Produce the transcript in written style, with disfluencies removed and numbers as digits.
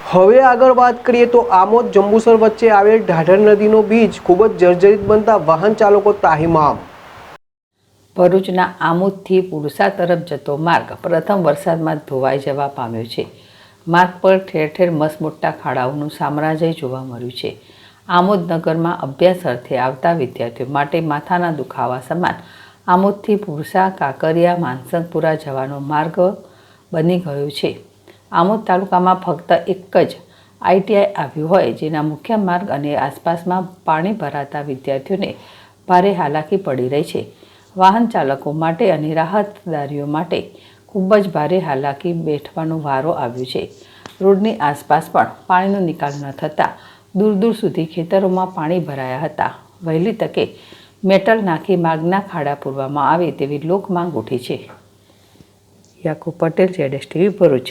હવે આગળ વાત કરીએ તો આમોદ જંબુસર વચ્ચે આવેલ ઢાઢર નદીનો બ્રિજ ખૂબ જ જર્જરિત બનતા વાહન ચાલકો તાહીમામ। ભરૂચના આમોદથી પુરસા તરફ જતો માર્ગ પ્રથમ વરસાદમાં ધોવાઈ જવા પામ્યો છે। માર્ગ પર ઠેર ઠેર મસમોટા ખાડાઓનું સામ્રાજ્ય જોવા મળ્યું છે। આમોદ નગરમાં અભ્યાસ અર્થે આવતા વિદ્યાર્થીઓ માટે માથાના દુખાવા સમાન આમોદથી પુરસા, કાંકરિયા, માનસંગપુરા જવાનો માર્ગ બની ગયો છે। આમોદ તાલુકામાં ફક્ત એક જ ITI આવ્યું હોય, જેના મુખ્ય માર્ગ અને આસપાસમાં પાણી ભરાતા વિદ્યાર્થીઓને ભારે હાલાકી પડી રહી છે। વાહન ચાલકો માટે અને રાહતદારીઓ માટે ખૂબ જ ભારે હાલાકી વેઠવાનો વારો આવ્યો છે। રોડની આસપાસ પણ પાણીનો નિકાલ ન થતાં દૂર દૂર સુધી ખેતરોમાં પાણી ભરાયા હતા। વહેલી તકે મેટલ નાખી માર્ગના ખાડા પૂરવામાં આવે તેવી લોક માંગ ઉઠી છે। યાકુબ પટેલ, ZSTV, ભરૂચ।